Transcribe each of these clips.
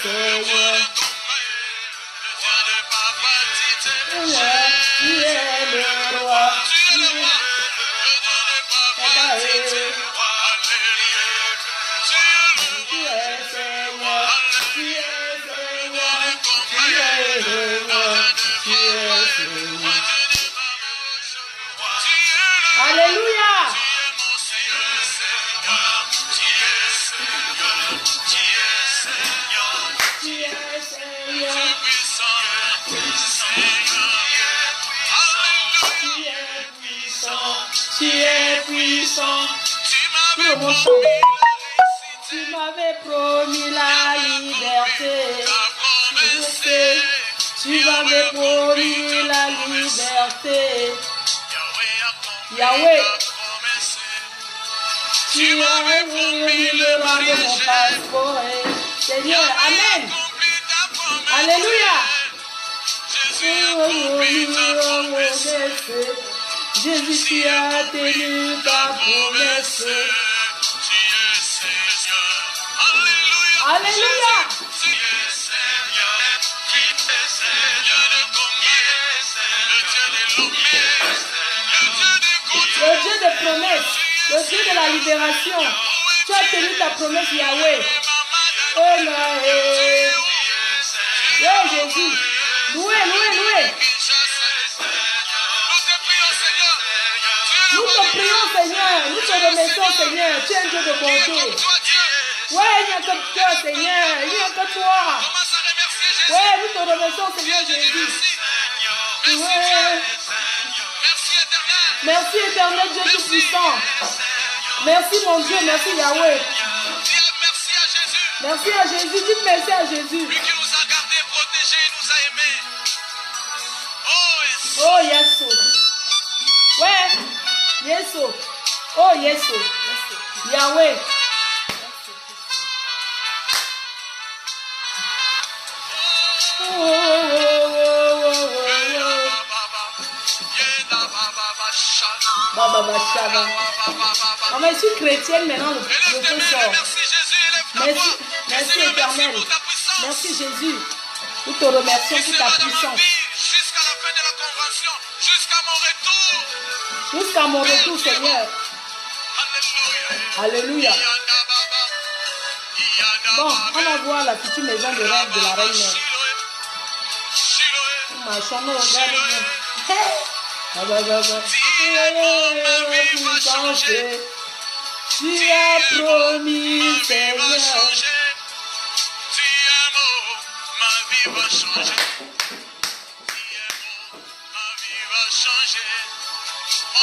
Seigneur. Tu es le roi. Tu es Alléluia. Tu es puissant. Tout le monde chante. Tu m'avais promis la liberté. Tu m'avais promis la liberté. Yahweh, tu as promis le rang de mon passeport. Seigneur, Amen. Alléluia. Jésus, tu as tenu ta promesse. Alléluia. Le Dieu de promesses, le Dieu de la libération. Tu as tenu ta promesse, Yahweh. Oh Jésus. Loué, loué, loué. Nous te prions, Seigneur. Nous te remercions, Seigneur. Tu es un Dieu de bonté. Ouais, il n'y a que toi, Seigneur. Il n'y a que toi. Ouais, nous te remercions, Seigneur Jésus. Ouais. Merci, éternel Dieu tout-puissant. Merci, mon Dieu. Merci, Yahweh. Merci à Jésus. Dites merci à Jésus. Lui qui nous a gardés, protégés, nous a aimés. Oh, yes. Ouais. Yes. Oh, yes. Yahweh. Maman, je suis chrétienne maintenant, le feu sort. Merci, merci éternel. Merci Jésus. Nous te remercions pour ta puissance. Jusqu'à la fin de la convention, jusqu'à mon retour. Jusqu'à mon retour, Seigneur. Alléluia. Bon, on va voir la future maison de rêve de la reine-mère. Ma chambre, regarde bien. Tu as promis, Seigneur.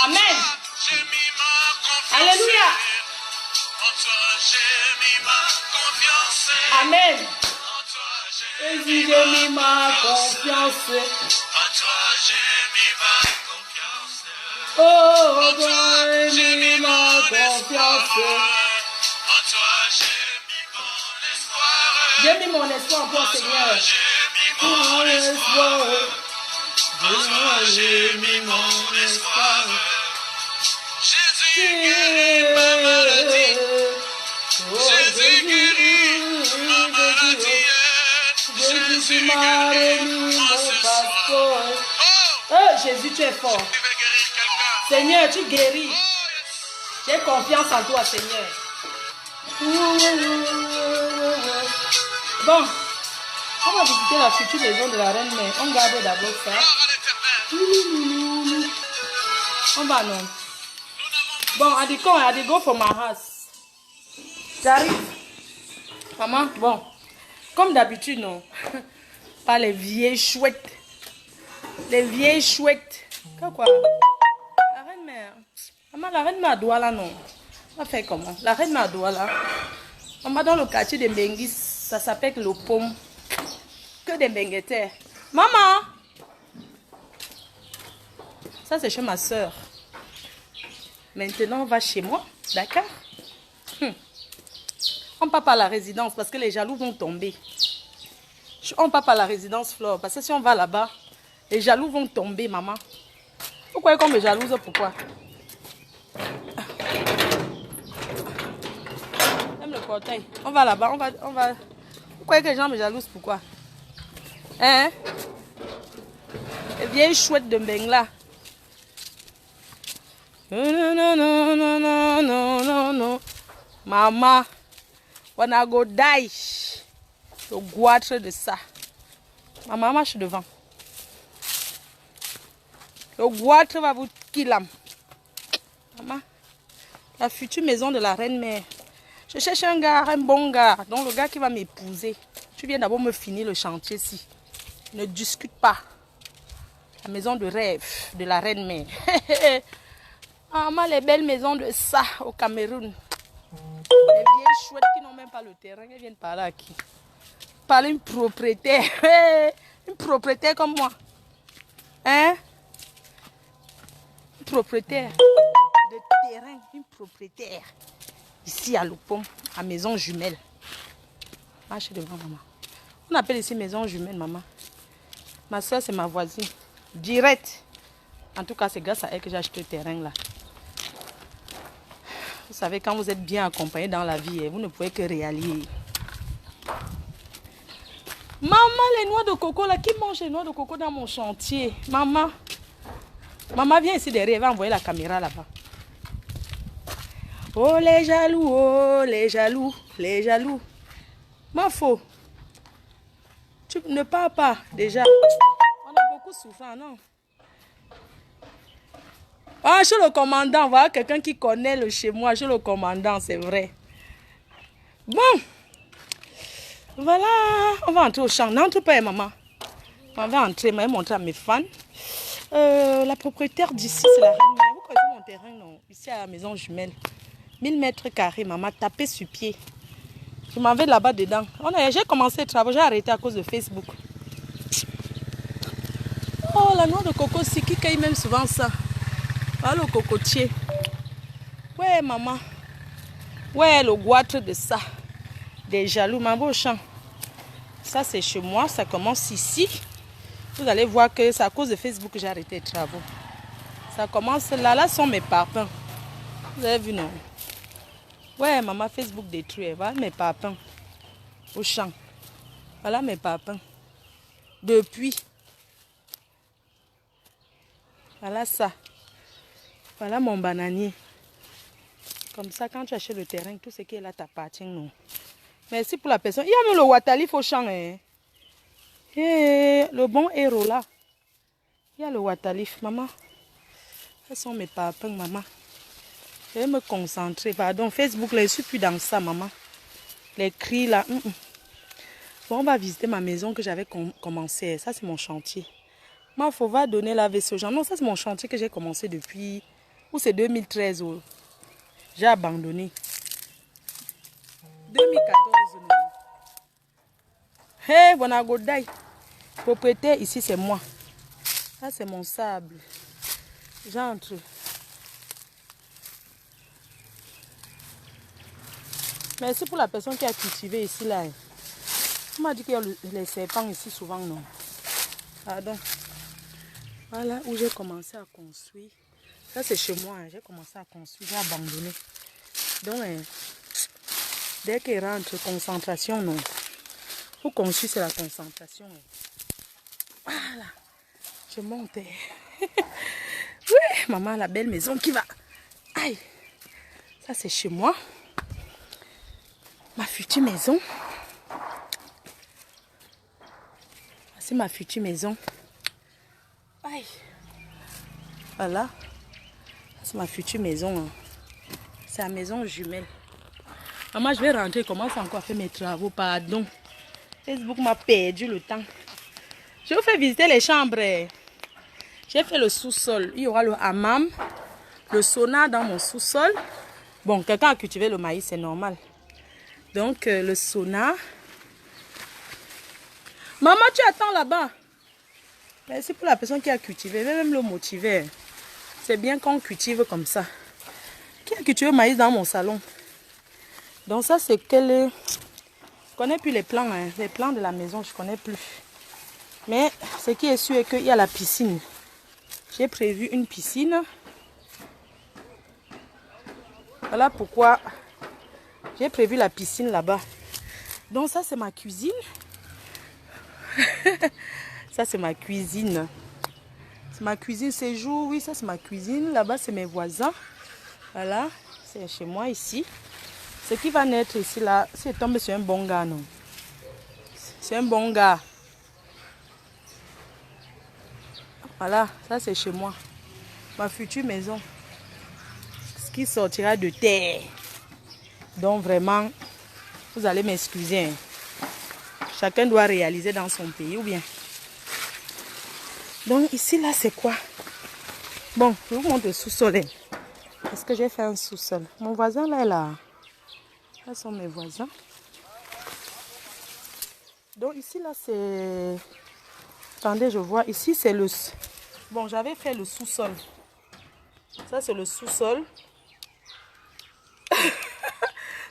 Amen. Alléluia. Amen. Jésus, j'ai mis ma confiance. Oh, toi, j'ai mis ma confiance. J'ai mis mon espoir en toi, Seigneur. Mon espoir. J'ai mis mon espoir. Jésus Jésus m'a remis mon passeport. Oh, Jésus, tu es fort. Seigneur, tu guéris. J'ai confiance en toi, Seigneur. Bon, on va visiter la future maison de la reine, mais on garde d'abord ça. On va non. Bon, I go for my house. J'arrive. Maman, bon. Comme d'habitude, non. Pas les vieilles chouettes. Les vieilles chouettes. Quoi? La reine-mère. Maman, la reine-mère doit là, non. On va faire comment? La reine-mère doit là. On va dans le quartier de Benguis. Ça s'appelle le Pomme. Que des benguetteurs. Maman! Ça, c'est chez ma soeur. Maintenant, on va chez moi. D'accord? On part pas à la résidence parce que les jaloux vont tomber. On part pas à la résidence Flore parce que si on va là-bas, les jaloux vont tomber, maman. Pourquoi qu'on me jalouse? Pourquoi? Même le portail. On va là-bas, on va croyez que les gens me jalousent, pourquoi? Hein? Les vieilles chouettes de Mbengla. Non, non, non, non, non, non, non, non. Maman, when I go die, le goitre de ça. Ma maman marche devant. Le goitre va vous killer. Maman, la future maison de la reine-mère. Je cherche un gars, un bon gars, donc le gars qui va m'épouser. Tu viens d'abord me finir le chantier ici. Ne discute pas. La maison de rêve de la reine-mère. Maman, les belles maisons de ça au Cameroun. Les vieilles chouettes qui n'ont même pas le terrain, elles viennent parler à qui? Parler une propriétaire. Une propriétaire comme moi. Hein? Une propriétaire de terrain. Une propriétaire. Ici à Lopom, à Maison Jumelle. Marche devant maman. On appelle ici Maison Jumelle, maman. Ma soeur, c'est ma voisine. Direct. En tout cas, c'est grâce à elle que j'ai acheté le terrain là. Vous savez, quand vous êtes bien accompagné dans la vie, vous ne pouvez que réaliser. Maman, les noix de coco là, qui mange les noix de coco dans mon chantier? Maman. Maman, viens ici derrière, va envoyer la caméra là-bas. Oh les jaloux, les jaloux, les jaloux. Ma faux. Tu ne pars pas déjà. On a beaucoup souffert, non? Ah, chez le commandant, voilà quelqu'un qui connaît le chez moi, chez le commandant, c'est vrai. Bon. Voilà, on va entrer au champ. N'entre pas, maman. On va entrer, je vais montrer à mes fans. La propriétaire d'ici, c'est la reine. Vous connaissez mon terrain, non? Ici à la Maison Jumelle. 1000 mètres carrés, maman, tapé sur pied. Je m'en vais là-bas dedans. J'ai commencé le travail, j'ai arrêté à cause de Facebook. Oh, la noix de coco, c'est qui cueille même souvent ça? Voilà le cocotier. Ouais, maman. Ouais, le goitre de ça. Des jaloux, ma beau champ. Ça, c'est chez moi, ça commence ici. Vous allez voir que c'est à cause de Facebook que j'ai arrêté les travaux. Ça commence là, là sont mes parpaings. Vous avez vu, non? Ouais, maman, Facebook détruit. Voilà mes parpaings. Au champ. Voilà mes parpaings. Depuis. Voilà ça. Voilà mon bananier. Comme ça, quand tu achètes le terrain, tout ce qui est là t'appartient, non? Merci pour la personne. Il y a même le watalif au champ. Hein? Le bon héros là. Il y a le watalif, maman. Ce sont mes parpaings, maman. Je vais me concentrer. Pardon, Facebook, là, je ne suis plus dans ça, maman. Les cris là. Bon, on va visiter ma maison que j'avais commencé. Ça, c'est mon chantier. Moi, il faut va donner la vaisselle aux gens. Non, ça, c'est mon chantier que j'ai commencé depuis... Ou c'est 2013. Oh. J'ai abandonné. 2014. Hey, Bonagodai. Propriétaire, ici, c'est moi. Ça, c'est mon sable. J'entre. Merci pour la personne qui a cultivé ici, là. On m'a dit qu'il y a les serpents ici, souvent, non. Pardon. Voilà où j'ai commencé à construire. Ça, c'est chez moi. J'ai commencé à construire. J'ai abandonné. Donc, dès qu'il rentre, concentration, non. Pour construire, c'est la concentration. Voilà. Je monte. Oui, maman, la belle maison qui va. Aïe. Ça, c'est chez moi. Ma future maison. C'est ma future maison. Aïe. Voilà. C'est ma future maison. Hein. C'est la maison jumelle. Maman, je vais rentrer. Comment ça encore faire mes travaux? Pardon. Facebook m'a perdu le temps. Je vous fais visiter les chambres. J'ai fait le sous-sol. Il y aura le hammam, le sauna dans mon sous-sol. Bon, quelqu'un a cultivé le maïs, c'est normal. Donc, le sauna. Maman, tu attends là-bas. Merci pour la personne qui a cultivé. Je vais même le motiver. C'est bien qu'on cultive comme ça. Qui a cultivé le maïs dans mon salon? Donc, ça, c'est quel... Je ne connais plus les plans. Hein. Les plans de la maison, je ne connais plus. Mais ce qui est sûr est qu'il y a la piscine. J'ai prévu une piscine. Voilà pourquoi j'ai prévu la piscine là-bas. Donc ça, c'est ma cuisine. Ça, c'est ma cuisine. C'est ma cuisine séjour. Oui, ça, c'est ma cuisine. Là-bas, c'est mes voisins. Voilà, c'est chez moi ici. Ce qui va naître ici, là, c'est tombé sur un bon gars, non? C'est un bon gars. Voilà, ça, c'est chez moi. Ma future maison. Ce qui sortira de terre. Donc, vraiment, vous allez m'excuser. Hein. Chacun doit réaliser dans son pays, ou bien. Donc, ici, là, c'est quoi? Bon, je vous montre le sous-sol. Est-ce que j'ai fait un sous-sol? Mon voisin, là, est là. Là sont mes voisins. Donc, ici, là, c'est... Attendez, je vois. Ici, c'est le... Bon, j'avais fait le sous-sol. Ça, c'est le sous-sol.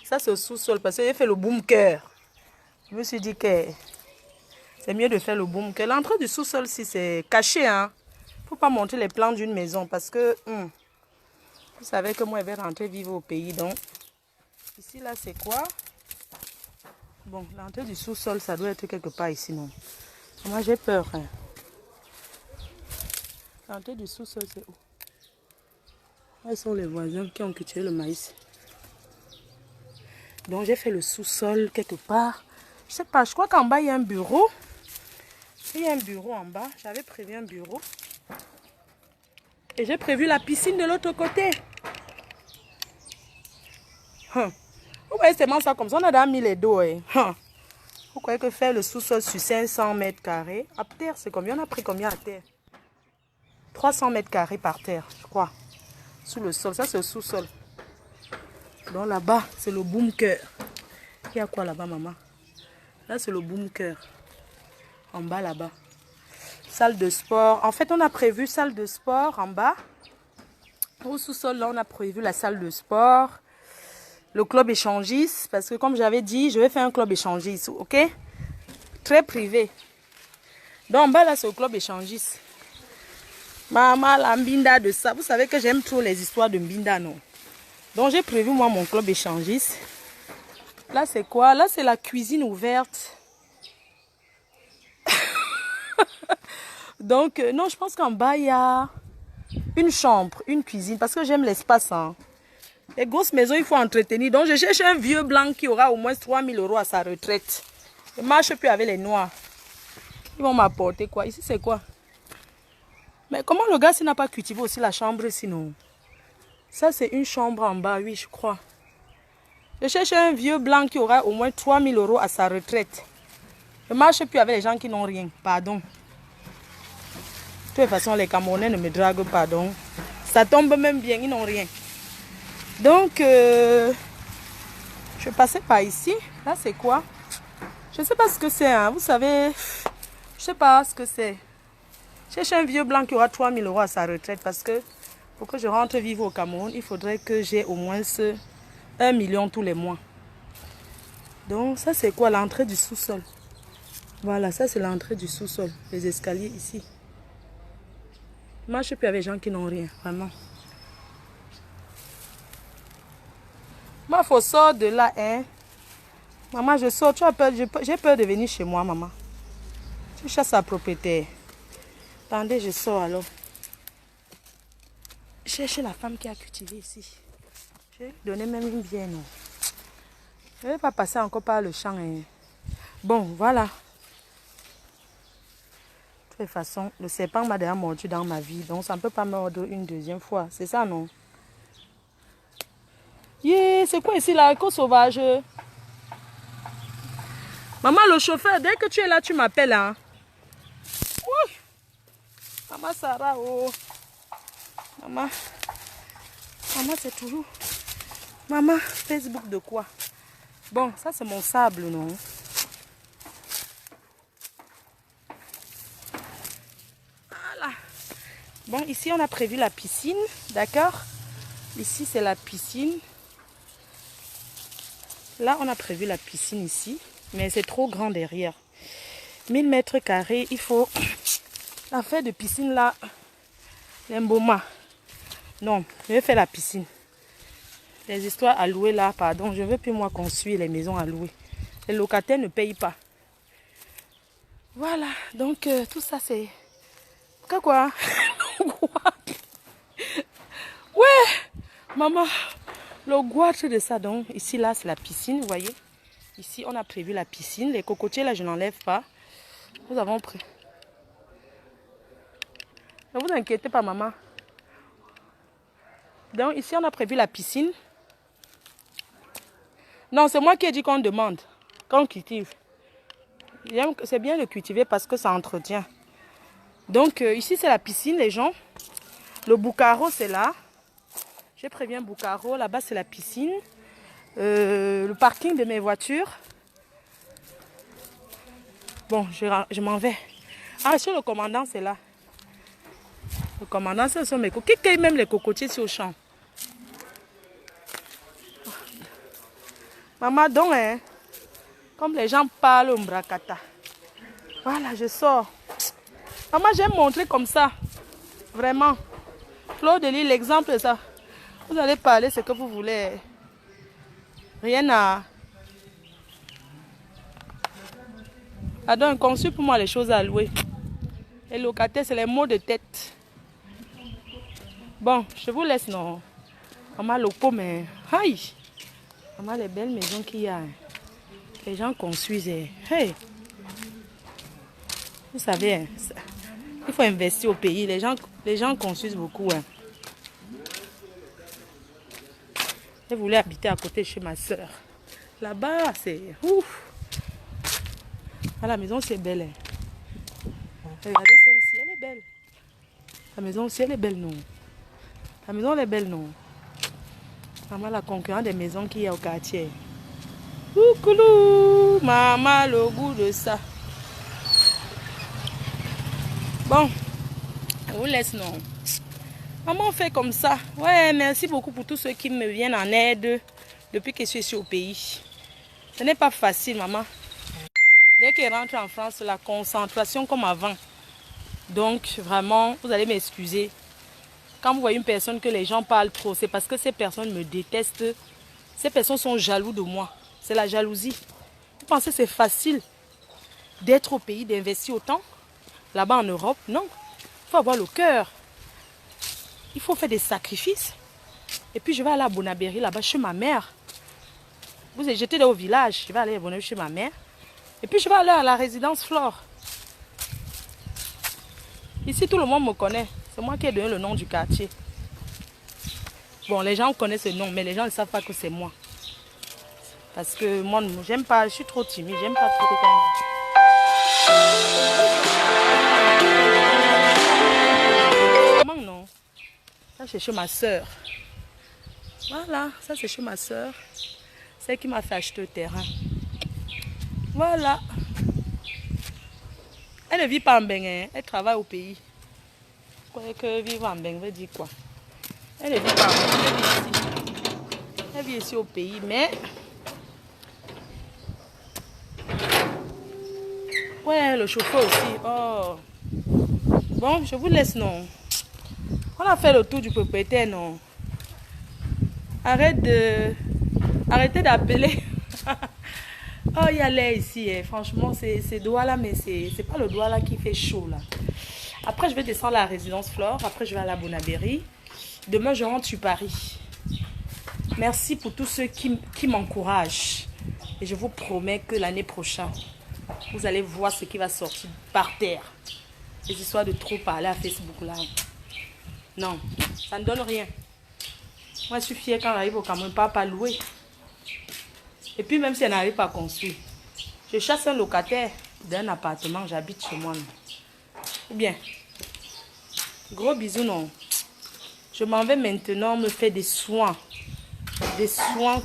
Ça, c'est le sous-sol parce que j'ai fait le bunker. Je me suis dit que c'est mieux de faire le bunker. L'entrée du sous-sol, si c'est caché, hein. Il ne faut pas montrer les plans d'une maison parce que vous savez que moi, je vais rentrer vivre au pays. Donc, ici, là, c'est quoi? Bon, l'entrée du sous-sol, ça doit être quelque part ici, non? Moi, j'ai peur. Hein. L'entrée du sous-sol, c'est où? Où sont les voisins qui ont cultivé le maïs? Donc, j'ai fait le sous-sol quelque part. Je sais pas, je crois qu'en bas, il y a un bureau. Il y a un bureau en bas. J'avais prévu un bureau. Et j'ai prévu la piscine de l'autre côté. Vous voyez seulement ça comme ça. On a déjà mis les dos. Vous croyez que faire le sous-sol sur 500 mètres carrés, à terre, c'est combien? On a pris combien à terre? 300 mètres carrés par terre, je crois. Sous le sol. Ça, c'est le sous-sol. Donc là-bas, c'est le bunker. Il y a quoi là-bas, maman? Là, c'est le bunker. En bas, là-bas. Salle de sport. En fait, on a prévu salle de sport en bas. Au sous-sol, là, on a prévu la salle de sport. Le club échangiste. Parce que comme j'avais dit, je vais faire un club échangiste. OK? Très privé. Donc en bas, là, c'est le club échangiste. Maman, la mbinda de ça. Vous savez que j'aime trop les histoires de mbinda, non? Donc j'ai prévu, moi, mon club échangiste. Là, c'est quoi? Là, c'est la cuisine ouverte. Donc, non, je pense qu'en bas, il y a une chambre, une cuisine. Parce que j'aime l'espace. Hein. Les grosses maisons, il faut entretenir. Donc, je cherche un vieux blanc qui aura au moins 3 000 € à sa retraite. Je ne marche plus avec les noirs. Ils vont m'apporter quoi? Ici, c'est quoi? Mais comment le gars, s'il n'a pas cultivé aussi la chambre, sinon? Ça, c'est une chambre en bas, oui, je crois. Je cherche un vieux blanc qui aura au moins 3 000 € à sa retraite. Je ne marche plus avec les gens qui n'ont rien. Pardon. De toute façon, les Camerounais ne me draguent pas. Donc, ça tombe même bien, ils n'ont rien. Donc, je passais par ici. Là, c'est quoi? Je ne sais pas ce que c'est. Hein. Vous savez, je ne sais pas ce que c'est. Je cherche un vieux blanc qui aura 3 000 € à sa retraite parce que pour que je rentre vivre au Cameroun, il faudrait que j'ai au moins 1 million tous les mois. Donc, ça, c'est quoi? L'entrée du sous-sol. Voilà, ça, c'est l'entrée du sous-sol. Les escaliers ici. Moi, je suis plus avec les gens qui n'ont rien, vraiment. Moi, il faut sortir de là, hein. Maman, je sors. Tu as peur, j'ai peur de venir chez moi, maman. Tu chasses la propriétaire. Attendez, je sors alors. Cherchez la femme qui a cultivé ici. Je vais lui donner même une bière, non. Je ne vais pas passer encore par le champ. Hein. Bon, voilà. De toute façon, le serpent m'a déjà mordu dans ma vie. Donc, ça ne peut pas me mordre une deuxième fois. C'est ça, non? Yeah, c'est quoi ici, la côte sauvage? Maman, le chauffeur, dès que tu es là, tu m'appelles. Hein? Oui. Maman Sarah, oh. Maman. Maman, c'est toujours... Maman, Facebook de quoi? Bon, ça, c'est mon sable, non? Voilà. Bon, ici, on a prévu la piscine, d'accord? Ici, c'est la piscine. Là, on a prévu la piscine ici, mais c'est trop grand derrière. 1000 mètres carrés, il faut... L'affaire de piscine, là, l'emboma. Non, je vais faire la piscine. Les histoires à louer, là, pardon, je ne veux plus, moi, construire les maisons à louer. Les locataires ne payent pas. Voilà, donc tout ça c'est... Quoi? Ouais, maman, le goitre de ça. Donc ici là c'est la piscine, vous voyez. Ici on a prévu la piscine. Les cocotiers là je n'enlève pas. Nous avons pris. Ne vous inquiétez pas maman. Donc ici on a prévu la piscine. Non, c'est moi qui ai dit qu'on demande, qu'on cultive. C'est bien de cultiver parce que ça entretient. Donc ici c'est la piscine, les gens. Le Boucaro c'est là. Je préviens Boucaro. Là-bas c'est la piscine. Le parking de mes voitures. Bon, je m'en vais. Ah, sur le commandant c'est là. Le commandant ce sont mes cocotiers. Qui cueille même les cocotiers sur le champ? Maman, donc, hein, comme les gens parlent au Mbrakata. Voilà, je sors. Maman, j'aime montrer comme ça. Vraiment. Claude de Lille, l'exemple de ça. Vous allez parler ce que vous voulez. Rien à... Donc, conçu pour moi les choses à louer. Les locataires, c'est les mots de tête. Bon, je vous laisse, non. Maman, le pot, mais... Aïe! Maman, les belles maisons qu'il y a. Les gens construisent. Hey! Vous savez, hein, il faut investir au pays. Les gens construisent beaucoup. Hein. Je voulais habiter à côté de chez ma soeur. Là-bas, c'est... Ouf! Ah, la maison, c'est belle. Hein. Regardez celle-ci, elle est belle. La maison aussi, elle est belle, non? La maison, elle est belle, non? Maman, la concurrence des maisons qu'il y a au quartier. Coucou, maman, le goût de ça. Bon, je vous laisse, non. Maman fait comme ça. Ouais, merci beaucoup pour tous ceux qui me viennent en aide depuis que je suis ici au pays. Ce n'est pas facile, maman. Dès qu'elle rentre en France, la concentration comme avant. Donc, vraiment, vous allez m'excuser. Quand vous voyez une personne que les gens parlent trop, c'est parce que ces personnes me détestent. Ces personnes sont jaloux de moi. C'est la jalousie. Vous pensez que c'est facile d'être au pays, d'investir autant? Là-bas en Europe, non. Il faut avoir le cœur. Il faut faire des sacrifices. Et puis je vais aller à Bonabéry, là-bas, chez ma mère. J'étais au village. Je vais aller à Bonabéry chez ma mère. Et puis je vais aller à la résidence Flore. Ici, tout le monde me connaît. C'est moi qui ai donné le nom du quartier. Bon, les gens connaissent ce nom, mais les gens ne savent pas que c'est moi. Parce que moi, j'aime pas, je suis trop timide, j'aime pas trop quand... Comment non? Ça, c'est chez ma soeur. Voilà, ça, c'est chez ma soeur. C'est qui m'a fait acheter le terrain. Voilà. Elle ne vit pas en Bénin, elle travaille au pays. Quoi que vivre en Bénin veut dire quoi? Elle ne vit pas en Bénin, elle vit ici. Elle vit ici au pays, mais... Ouais, le chauffeur aussi. Oh. Bon, je vous laisse, non. On a fait le tour du propriétaire, non. Arrêtez d'appeler. Oh, il y a l'air ici. Hein. Franchement, c'est Douala, mais c'est pas le Douala qui fait chaud, là. Après, je vais descendre à la résidence Flore. Après, je vais à la Bonabéry. Demain, je rentre sur Paris. Merci pour tous ceux qui m'encouragent. Et je vous promets que l'année prochaine, vous allez voir ce qui va sortir par terre. Les histoires de trop parler à Facebook là. Non, ça ne donne rien. Moi, je suis fière quand j'arrive au Cameroun, pas louer. Et puis, même si elle n'arrive pas à construire, je chasse un locataire d'un appartement, j'habite chez moi. Ou bien, gros bisous, non. Je m'en vais maintenant me faire des soins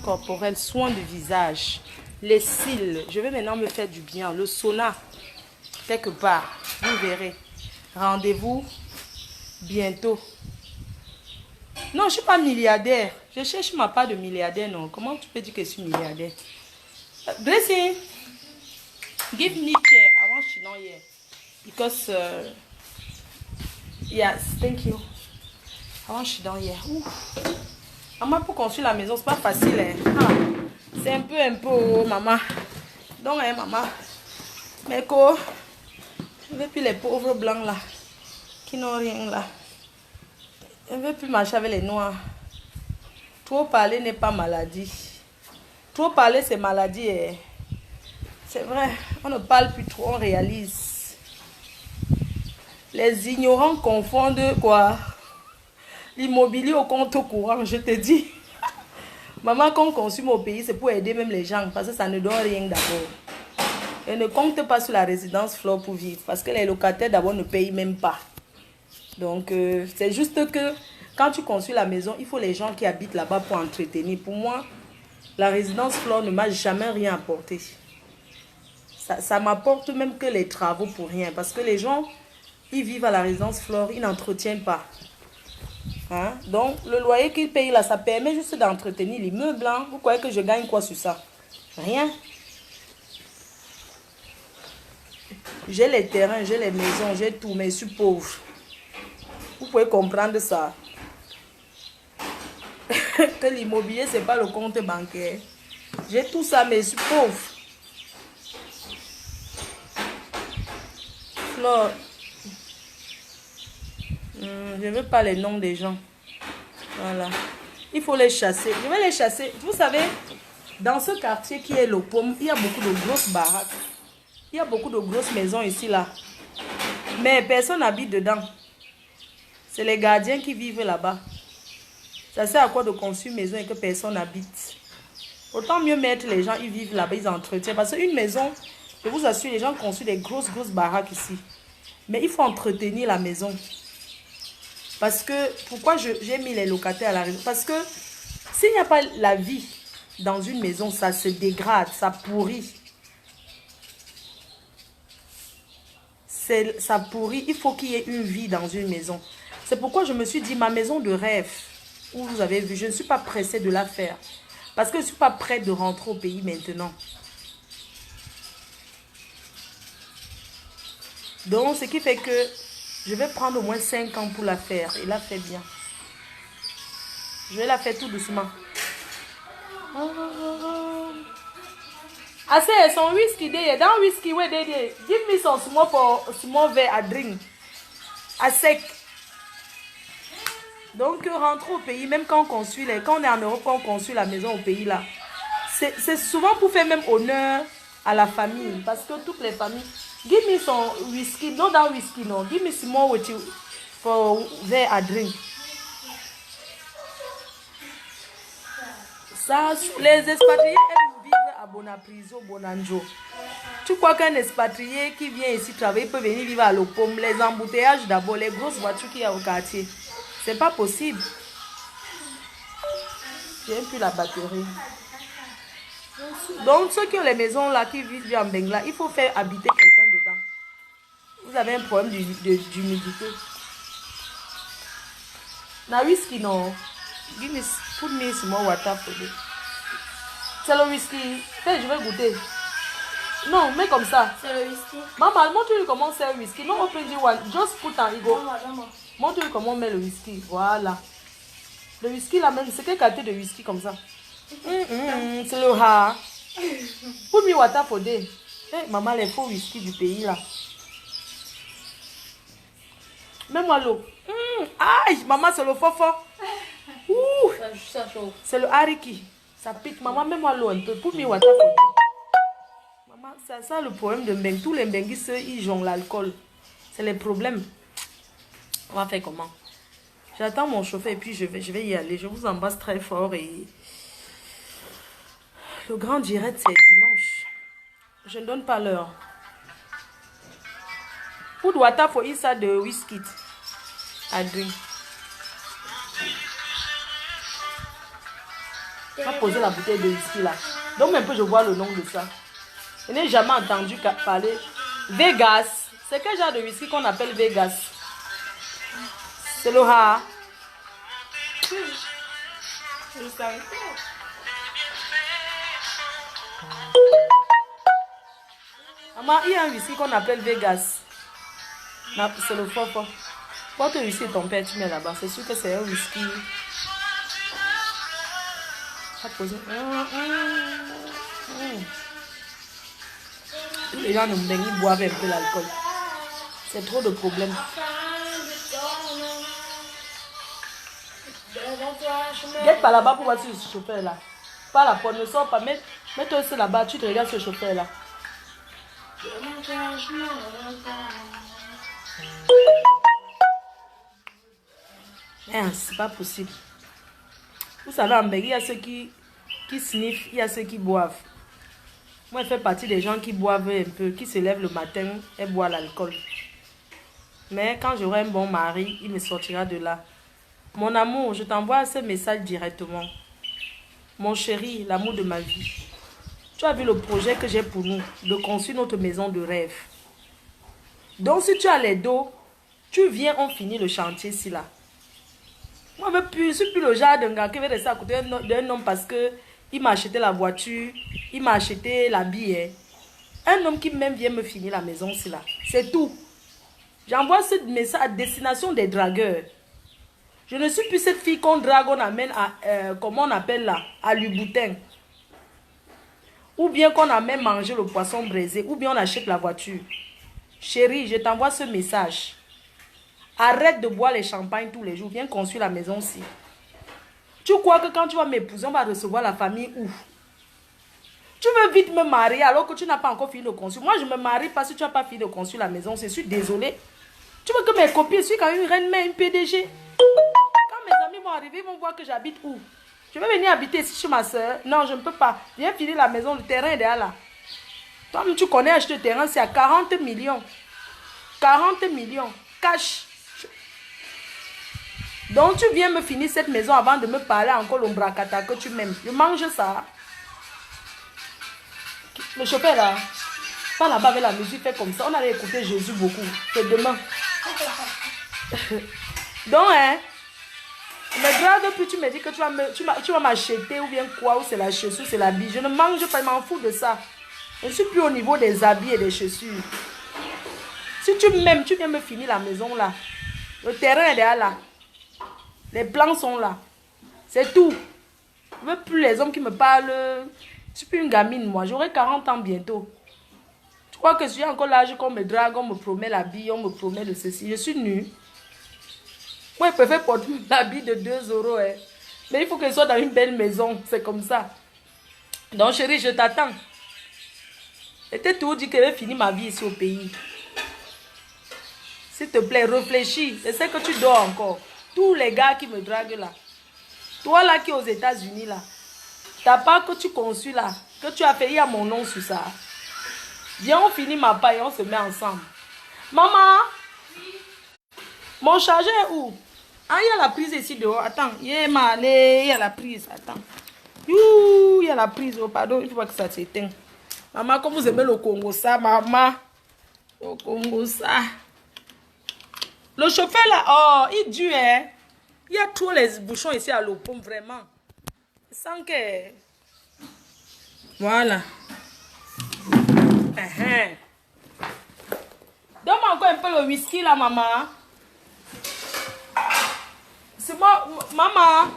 corporels, soins de visage. Les cils, je vais maintenant me faire du bien. Le sauna, quelque part, vous verrez. Rendez-vous bientôt. Non, je ne suis pas milliardaire. Je cherche ma part de milliardaire, non. Comment tu peux dire que je suis milliardaire? Blessing, give me chair. I want you down here. Because, yes, thank you. I want you down here. Maman, pour construire la maison, c'est pas facile. Hein? Ah, c'est un peu, oh, maman. Donc, hein, maman, mes co, je ne veux plus les pauvres blancs là, qui n'ont rien là. Je ne veux plus marcher avec les noirs. Trop parler n'est pas maladie. Trop parler, c'est maladie. Eh. C'est vrai, on ne parle plus trop, on réalise. Les ignorants confondent quoi? L'immobilier au compte courant, je te dis. Maman, quand on consomme au pays, c'est pour aider même les gens, parce que ça ne donne rien d'abord. Et ne compte pas sur la résidence Flore pour vivre, parce que les locataires d'abord ne payent même pas. Donc, c'est juste que quand tu construis la maison, il faut les gens qui habitent là-bas pour entretenir. Pour moi, la résidence Flore ne m'a jamais rien apporté. Ça m'apporte même que les travaux pour rien, parce que les gens, ils vivent à la résidence Flore, ils n'entretiennent pas. Hein? Donc, le loyer qu'ils payent là, ça permet juste d'entretenir l'immeuble. Hein? Vous croyez que je gagne quoi sur ça? Rien. J'ai les terrains, j'ai les maisons, j'ai tout, mais je suis pauvre. Vous pouvez comprendre ça. Que l'immobilier, ce n'est pas le compte bancaire. J'ai tout ça, mais je suis pauvre. Flore. Je ne veux pas les noms des gens. Voilà. Il faut les chasser. Je vais les chasser. Vous savez, dans ce quartier qui est le Pomme, il y a beaucoup de grosses baraques. Il y a beaucoup de grosses maisons ici, là. Mais personne n'habite dedans. C'est les gardiens qui vivent là-bas. Ça sert à quoi de construire une maison et que personne n'habite? Autant mieux mettre les gens, ils vivent là-bas, ils entretiennent. Parce qu'une maison, je vous assure, les gens construisent des grosses baraques ici. Mais il faut entretenir la maison. Parce que, pourquoi j'ai mis les locataires à la maison? Parce que s'il n'y a pas la vie dans une maison, ça se dégrade, ça pourrit. Ça pourrit, il faut qu'il y ait une vie dans une maison. C'est pourquoi je me suis dit, ma maison de rêve, où vous avez vu, je ne suis pas pressée de la faire. Parce que je ne suis pas prête de rentrer au pays maintenant. Donc, ce qui fait que je vais prendre au moins 5 ans pour la faire. Et la faire bien. Je vais la faire tout doucement. Assez, son whisky there. That whisky where they there. Give me some small verre à drink. À sec. Donc, rentrer au pays, même quand on est en Europe, quand on construit la maison au pays là, c'est souvent pour faire même honneur à la famille. Parce que toutes les familles, give me some whisky, not that whisky, no. Give me small with you for verre à drink. Ça, les expatriés aiment vivre à Bonapriso, Bonanjo. Tu crois qu'un expatrié qui vient ici travailler peut venir vivre à l'Opom? Les embouteillages d'abord, les grosses voitures qu'il y a au quartier. C'est pas possible. J'ai plus la batterie. Donc, ceux qui ont les maisons là, qui vivent en Bengla, il faut faire habiter quelqu'un dedans. Vous avez un problème d'humidité. Na whisky, non. Put me some water for it. C'est le whisky. Je vais goûter. Non, mais comme ça. C'est le whisky. Maman, montre-lui comment c'est le whisky. Non, open the one. Just put en ego. Montre-lui comment on met le whisky. Voilà. Le whisky là même, c'est quelle qualité de whisky comme ça? C'est le ha. Put me water for day. Hey, maman, les faux whisky du pays là. Mets-moi l'eau. Aïe, maman, c'est le faux. Ça chauffe. C'est le hariki. Ça pique. Maman, mets-moi l'eau un peu. Put me water for day. Maman, c'est ça le problème de Mbeng. Tous les Mbenguis, ils jonglent l'alcool. C'est les problèmes. On va faire comment? J'attends mon chauffeur et puis je vais y aller. Je vous embrasse très fort et le grand direct c'est dimanche. Je ne donne pas l'heure. Put water for inside the whisky. I drink. On va poser la bouteille de whisky là. Donc un peu je vois le nom de ça. Je n'ai jamais entendu parler. Vegas. C'est quel genre de whisky qu'on appelle Vegas? C'est le ha. Maman, il y a un whisky qu'on appelle Vegas. C'est le fort. Porte le whisky ton père, tu mets là-bas. C'est sûr que c'est un whisky. Tous les gens de Mbengue boivent un peu l'alcool. C'est trop de problèmes. Guette pas là-bas pour voir si ce chauffeur là. Pas la porte, ne sors pas. Mets-toi aussi là-bas, tu te regardes ce chauffeur là. C'est pas possible. Vous savez, en Belgique, il y a ceux qui sniffent, il y a ceux qui boivent. Moi, je fais partie des gens qui boivent un peu, qui se lèvent le matin et boivent l'alcool. Mais quand j'aurai un bon mari, il me sortira de là. Mon amour, je t'envoie ce message directement. Mon chéri, l'amour de ma vie. Tu as vu le projet que j'ai pour nous, de construire notre maison de rêve. Donc, si tu as les dos, tu viens, on finit le chantier ici là. Moi, je ne suis plus le genre d'un gars qui va rester à côté d'un homme parce qu'il m'a acheté la voiture, il m'a acheté l'habit. Un homme qui même vient me finir la maison ici là. C'est tout. J'envoie ce message à destination des dragueurs. Je ne suis plus cette fille qu'on drague, on amène à, comment on appelle là, à Luboutin. Ou bien qu'on amène manger le poisson braisé, ou bien on achète la voiture. Chérie, je t'envoie ce message. Arrête de boire les champagnes tous les jours, viens construire la maison ici. Tu crois que quand tu vas m'épouser, on va recevoir la famille où? Tu veux vite me marier alors que tu n'as pas encore fini de construire. Moi, je ne me marie pas si tu n'as pas fini de construire la maison. Je suis désolée. Tu veux que mes copines soient quand même une reine mère, une PDG? Quand mes amis vont arriver, ils vont voir que j'habite où? Je vais venir habiter ici chez ma soeur. Non, je ne peux pas. Viens finir la maison, le terrain est derrière là. Toi, tu connais acheter le terrain, c'est à 40 millions. 40 millions. Cash. Donc, tu viens me finir cette maison avant de me parler encore l'ombracata que tu m'aimes. Je mange ça. Le chauffeur là, pas là-bas avec la musique, fait comme ça. On allait écouter Jésus beaucoup. C'est demain. Donc, mais grave, puis tu me dis que tu vas m'acheter ou bien quoi, ou c'est la chaussure, c'est l'habit. Je ne mange pas, je m'en fous de ça. Je ne suis plus au niveau des habits et des chaussures. Si tu m'aimes, tu viens me finir la maison là. Le terrain est derrière là. Les plans sont là. C'est tout. Je ne veux plus les hommes qui me parlent. Je ne suis plus une gamine, moi. J'aurai 40 ans bientôt. Tu crois que je suis encore l'âge qu'on me drague, on me promet l'habit, on me promet de ceci. Je suis nue. Moi, je préfère porter l'habit de 2 euros. Mais il faut que je sois dans une belle maison. C'est comme ça. Donc, chérie, je t'attends. C'était tout dit que je vais finir ma vie ici au pays. S'il te plaît, réfléchis. Je sais que tu dors encore. Tous les gars qui me draguent là. Toi là qui es aux États-Unis là. T'as pas que tu construis là. Que tu as payé à mon nom sur ça. Viens, on finit ma paille, on se met ensemble. Maman. Mon chargeur est où? Ah, il y a la prise ici dehors. Attends. Il y a la prise. Attends. Il y a la prise. Oh, pardon, il faut pas que ça s'éteigne. Maman, comme vous aimez le Congo ça, maman. Le Congo ça. Le chauffeur là, oh, il dure, hein. Il y a tous les bouchons ici à l'opom, vraiment. Sans que... Voilà. Donne-moi encore un peu le whisky là, maman. C'est moi, maman.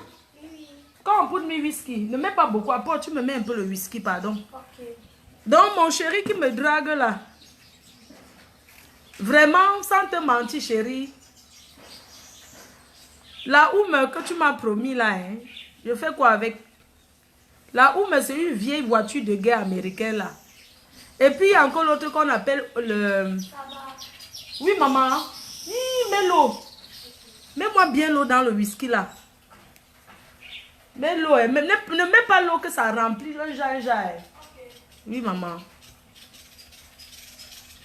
Quand on put mes whisky, ne mets pas beaucoup. Après, tu me mets un peu le whisky, pardon. Ok. Donc, mon chéri qui me drague là. Vraiment, sans te mentir, chérie. La Oume que tu m'as promis là, hein, je fais quoi avec? La Oume, c'est une vieille voiture de guerre américaine là. Et puis, il y a encore l'autre qu'on appelle le... Oui, maman. Oui, mets l'eau. Mets-moi bien l'eau dans le whisky là. Mets l'eau. Ne mets pas l'eau que ça remplit le jar. Oui, maman.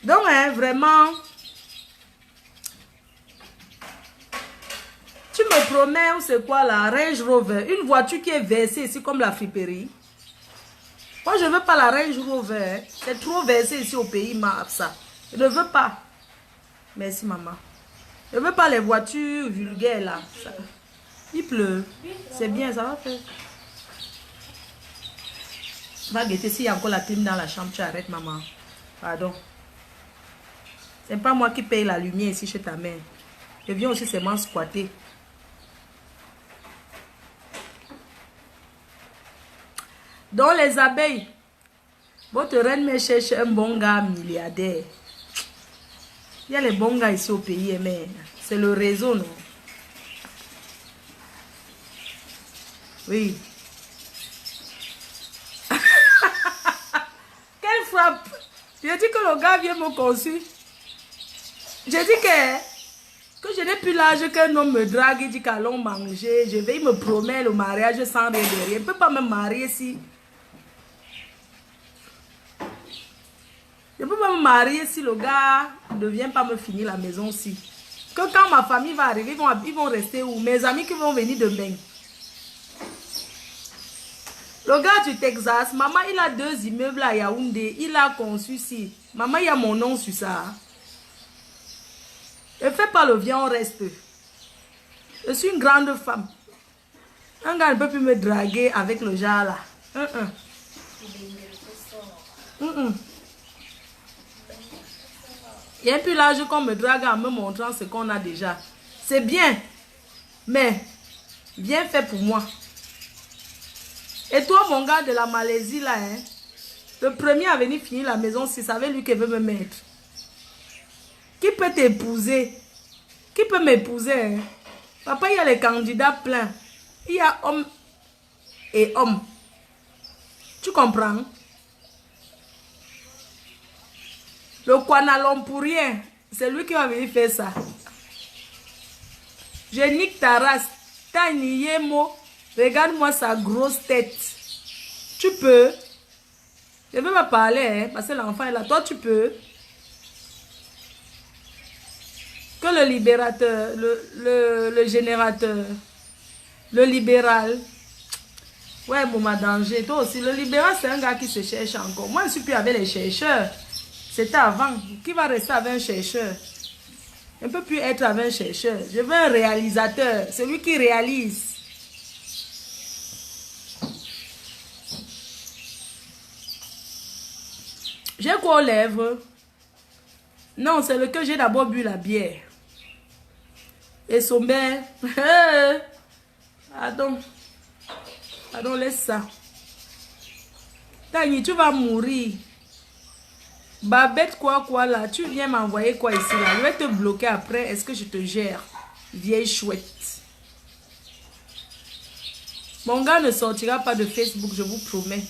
Donc, vraiment... Tu me promets, ou c'est quoi la Range Rover? Une voiture qui est versée ici comme la friperie. Moi, je ne veux pas la Range Rover. C'est trop versé ici au pays, ça. Je ne veux pas. Merci, maman. Je ne veux pas les voitures vulgaires, là. Ça. Il pleut. C'est bien, ça va faire. Va guetter s'il y a encore la clim dans la chambre. Tu arrêtes, maman. Pardon. C'est pas moi qui paye la lumière ici chez ta mère. Je viens aussi seulement squatter. Donc les abeilles, Votre reine me cherche un bon gars milliardaire. Il y a les bons gars ici au pays, mais c'est le réseau, non? Oui. Quelle frappe! J'ai dit que le gars vient me consulter. J'ai dit que je n'ai plus l'âge qu'un homme me drague, il dit qu'allons manger. Il me promet le mariage sans rien de rien. Il ne peut pas me marier si... Je ne peux pas me marier si le gars ne vient pas me finir la maison aussi. Que quand ma famille va arriver, ils vont rester où? Mes amis qui vont venir demain. Le gars du Texas, maman, il a 2 immeubles à Yaoundé. Il a conçu ici. Maman, il y a mon nom sur ça. Ne fais pas le viens, on reste. Je suis une grande femme. Un gars ne peut plus me draguer avec le genre là. Il n'y a plus l'âge qu'on me drague en me montrant ce qu'on a déjà. C'est bien. Mais, bien fait pour moi. Et toi, mon gars de la Malaisie, là, hein, le premier à venir finir la maison, c'est avec lui qui veut me mettre. Qui peut t'épouser? Qui peut m'épouser? Hein? Papa, il y a les candidats pleins. Il y a homme et homme. Tu comprends? Le Kuala-Lumpurien, c'est lui qui va venir faire ça. Je nique ta race. T'as nié mot. Regarde-moi sa grosse tête. Tu peux. Je ne vais pas parler, hein, parce que l'enfant est là. Toi, tu peux. Que le libérateur, le générateur, le libéral. Ouais, Mouma Danger. Toi aussi, le libéral, c'est un gars qui se cherche encore. Moi, je ne suis plus avec les chercheurs. C'était avant. Qui va rester avec un chercheur? Je ne peux plus être avec un chercheur. Je veux un réalisateur. Celui qui réalise. J'ai quoi aux lèvres? Non, c'est le que j'ai d'abord bu la bière. Et son père. Pardon. Pardon, laisse ça. Tani, tu vas mourir. Babette, quoi là? Tu viens m'envoyer quoi ici là? Je vais te bloquer après. Est-ce que je te gère? Vieille chouette. Mon gars ne sortira pas de Facebook, je vous promets.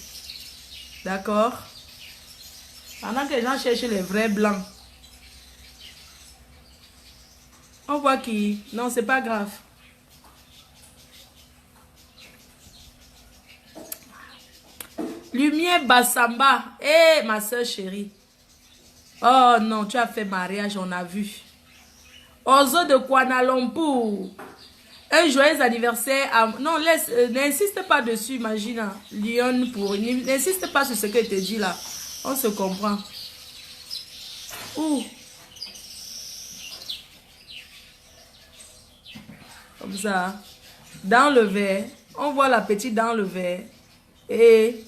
D'accord? Pendant que les gens cherchent les vrais blancs. On voit qui? Non, c'est pas grave. Lumière Bassamba. Eh, ma soeur chérie. Oh non, tu as fait mariage, on a vu. Ozo de Kuala Lumpur. Un joyeux anniversaire. Non, laisse, n'insiste pas dessus, imagine. Lyon pour... N'insiste pas sur ce que je te dis là. On se comprend. Ouh. Comme ça. Dans le verre. On voit la petite dans le verre. Et...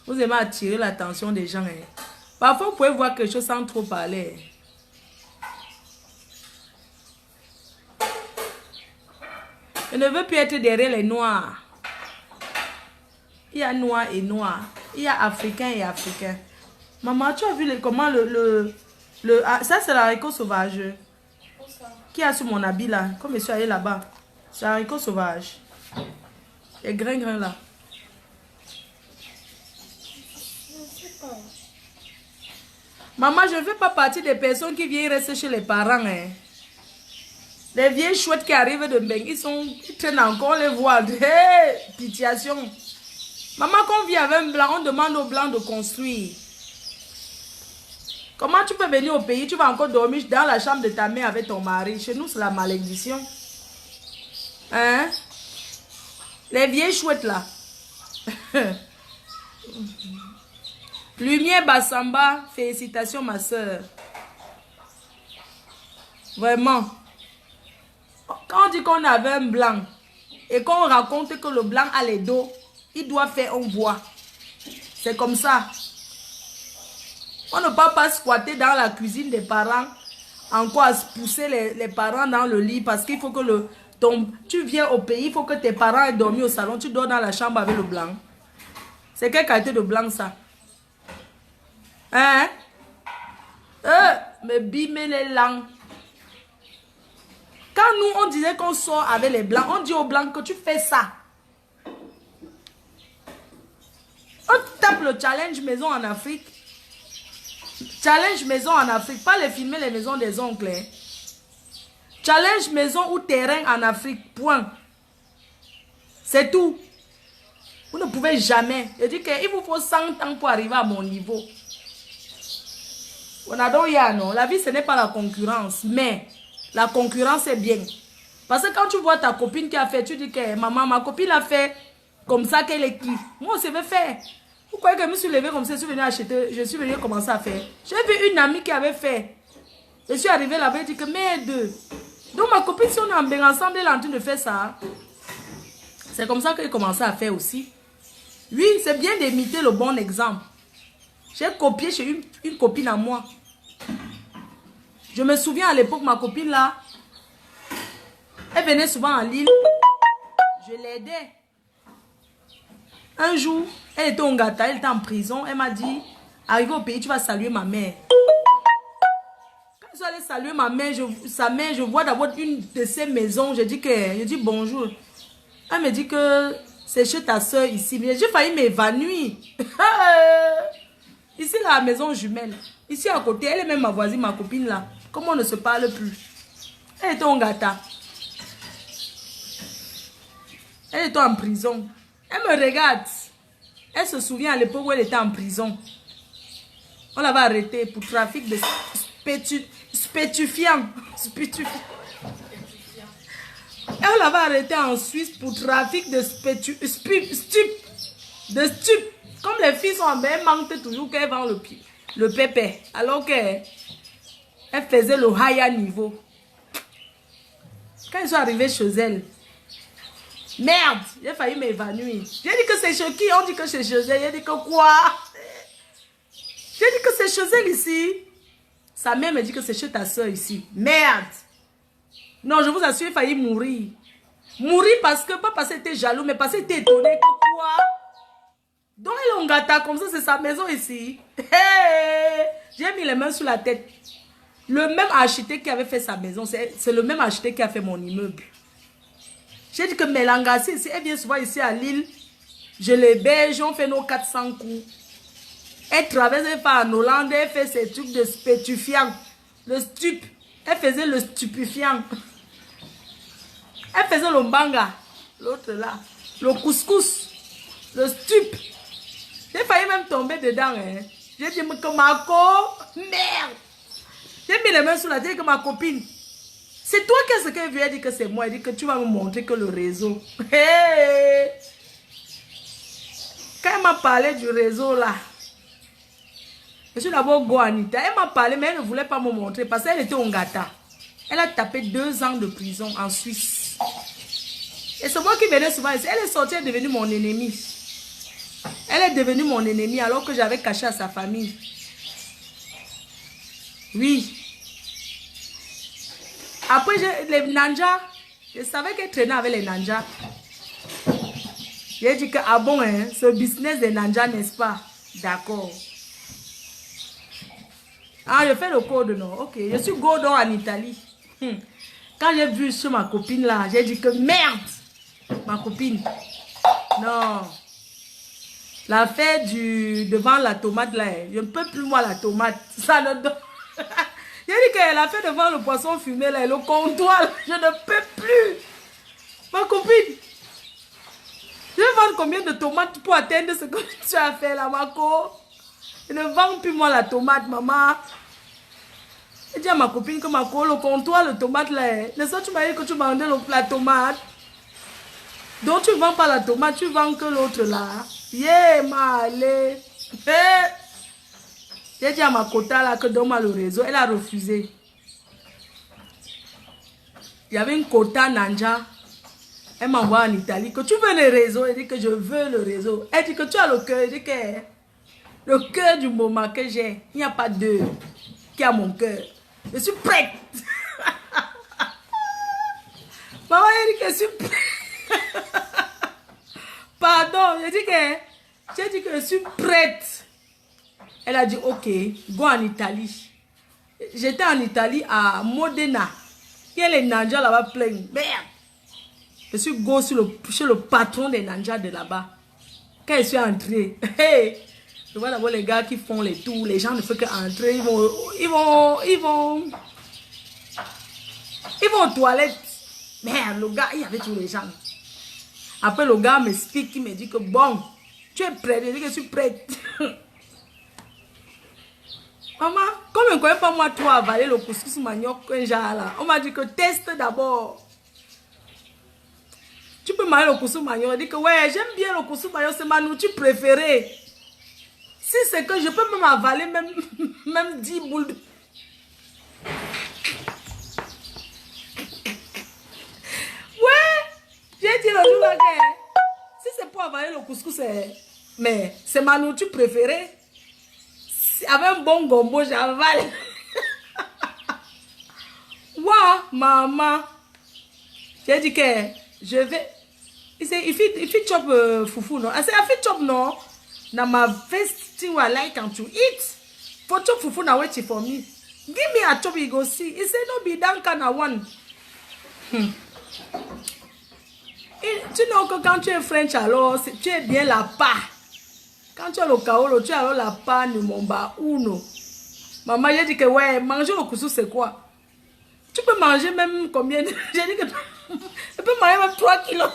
vous aimez attirer l'attention des gens. Hein. Parfois, vous pouvez voir quelque chose sans trop parler. Je ne veux plus être derrière les noirs. Il y a noir et noir. Il y a africain et africain. Maman, tu as vu comment ça, c'est l'haricot sauvage. Qui a sur mon habit là? Comme je suis allé là-bas. C'est l'haricot sauvage. Les grains là. Maman, je ne fais pas partie des personnes qui viennent rester chez les parents. Hein. Les vieilles chouettes qui arrivent de Beng, ils traînent encore, les voix. Hey, pitiation. Maman, quand on vit avec un blanc, on demande aux blancs de construire. Comment tu peux venir au pays, tu vas encore dormir dans la chambre de ta mère avec ton mari? Chez nous, c'est la malédiction. Hein? Les vieilles chouettes là. Lumière Bassamba, félicitations ma soeur. Vraiment. Quand on dit qu'on avait un blanc et qu'on raconte que le blanc a les dos, il doit faire un bois. C'est comme ça. On ne peut pas squatter dans la cuisine des parents, encore à pousser les parents dans le lit parce qu'il faut que tu viens au pays, il faut que tes parents aient dormi au salon, tu dors dans la chambre avec le blanc. C'est quelle qualité de blanc ça? Hein? Me bimer les langues. Quand nous, on disait qu'on sort avec les blancs, on dit aux blancs que tu fais ça. On tape le challenge maison en Afrique. Challenge maison en Afrique. Pas les filmer les maisons des oncles. Hein. Challenge maison ou terrain en Afrique. Point. C'est tout. Vous ne pouvez jamais. Je dis qu'il vous faut 100 ans pour arriver à mon niveau. On adore ya, non. La vie, ce n'est pas la concurrence. Mais la concurrence est bien. Parce que quand tu vois ta copine qui a fait, tu dis que maman, ma copine a fait comme ça qu'elle est qui. Moi aussi, je vais faire. Vous croyez que je me suis levée comme ça, je suis venue acheter, je suis venue commencer à faire. J'ai vu une amie qui avait fait. Je suis arrivée là-bas et dit que merde. Donc ma copine, si on est en bain ensemble, elle est en train de faire ça. C'est comme ça qu'elle commençait à faire aussi. Oui, c'est bien d'imiter le bon exemple. J'ai copié chez une copine à moi. Je me souviens à l'époque, ma copine là, elle venait souvent en Lille. Je l'aidais. Un jour, elle était au Ngata, elle était en prison. Elle m'a dit, arrivé au pays, tu vas saluer ma mère. Quand je suis allée saluer ma mère, sa mère, je vois d'abord une de ses maisons. Je dis bonjour. Elle me dit que c'est chez ta soeur ici. Mais j'ai failli m'évanouir. Ici, la maison jumelle. Ici à côté, elle est même ma voisine, ma copine là. Comment on ne se parle plus? Elle était au Ngata. Elle était en prison. Elle me regarde. Elle se souvient à l'époque où elle était en prison. On l'avait arrêtée pour trafic de stupéfiants. Et on l'avait arrêtée en Suisse pour trafic de stup. Comme les filles sont en bain, elles mentent toujours qu'elles vendent le pépé. Alors qu'elle faisait le high niveau. Quand ils sont arrivés chez elle, merde, j'ai failli m'évanouir. J'ai dit que c'est chez qui? On dit que c'est chez elle. J'ai dit que quoi? J'ai dit que c'est chez elle ici. Sa mère me dit que c'est chez ta soeur ici. Merde. Non, je vous assure, j'ai failli mourir. Mourir parce que, pas parce qu'elle était jaloux, mais parce qu'elle était étonnée que quoi? Donc elle est en gâta comme ça, c'est sa maison ici. Hey! J'ai mis les mains sur la tête. Le même architecte qui avait fait sa maison, c'est le même architecte qui a fait mon immeuble. J'ai dit que Mélangassi, ici, elle vient souvent ici à Lille. Je l'héberge, on fait nos 400 coups. Elle traverse, elle part en Hollande, elle fait ses trucs de stupéfiant. Le stup. Elle faisait le stupéfiant. Elle faisait le mbanga. L'autre là. Le couscous. Le stup. J'ai failli même tomber dedans. Hein. J'ai dit que merde. J'ai mis les mains sur la tête que ma copine. C'est toi qu'est-ce qu'elle veut? Elle dit que c'est moi. Elle dit que tu vas me montrer que le réseau. Hey! Quand elle m'a parlé du réseau là, je suis d'abord go Anita. Elle m'a parlé, mais elle ne voulait pas me montrer parce qu'elle était au Ngata. Elle a tapé 2 ans de prison en Suisse. Et c'est moi qui venais souvent ici. Elle est sortie, elle est devenue mon ennemie. Elle est devenue mon ennemie alors que j'avais caché à sa famille. Oui. Après, les nanjas, je savais qu'elle traînait avec les nanjas. J'ai dit que, ah bon, hein, ce business des nanjas, n'est-ce pas? D'accord. Ah, je fais le code, non? Ok, je suis Godon en Italie. Quand j'ai vu sur ma copine là, j'ai dit que merde! Ma copine. Non. L'affaire devant la tomate là, je ne peux plus moi la tomate. Ça ne donne. J'ai dit qu'elle a fait devant le poisson fumé là, le comptoir là, je ne peux plus. Ma copine. Je vais vendre combien de tomates pour atteindre ce que tu as fait là, Marco? Je ne vends plus moi la tomate, maman. J'ai dit à ma copine que Marco, le comptoir, le tomate là, n'est-ce pas tu m'as dit que tu vendais la tomate? Donc tu ne vends pas la tomate, tu vends que l'autre là. Yeah, malé. J'ai dit à ma quota là que donne-moi le réseau. Elle a refusé. Il y avait une quota Nanja. Elle m'envoie en Italie que tu veux le réseau. Elle dit que je veux le réseau. Elle dit que tu as le cœur. Elle dit que le cœur du moment que j'ai, il n'y a pas d'eux qui a mon cœur. Je suis prête. Maman, elle dit que je suis prête. Pardon, je dis que J'ai dit que je suis prête. Elle a dit, ok, go en Italie. J'étais en Italie à Modena. Il y a les Nanjas là-bas plein. Merde. Je suis go chez le patron des Nanjas de là-bas. Quand je suis entrée, hey, je vois d'abord les gars qui font les tours. Les gens ne font qu'entrer. Ils vont aux toilettes. Merde, le gars, il y avait tous les gens. Après, le gars m'explique, il me dit que bon, tu es prête. Je dis que je suis prête. Maman, comme je ne connais pas moi, toi, avaler le couscous manioc, là, on m'a dit que teste d'abord. Tu peux manger le couscous manioc. Je dis que ouais, j'aime bien le couscous manioc, c'est ma nourriture préférée. Si c'est que je peux même avaler même 10 boules. Ouais, j'ai dit le jour là que si c'est pour avaler le couscous, c'est ma nourriture préférée. Avec un bon gombo, j'avale. Waouh, maman. J'ai dit que je vais. Il fait chop foufou, non? I said, I fit chop, no? Now my first thing I like and to eat. For chop fufu, now wait for me. Give me a chop, you go see. He said, no be down kind of one. Tu know que quand tu es French, alors, tu es bien la part. Quand tu as le kaolo, tu as alors la part de mon bas uno. Maman, j'ai dit que ouais, manger le couscous, c'est quoi? Tu peux manger même combien? J'ai dit que tu peux manger même 3 kilos.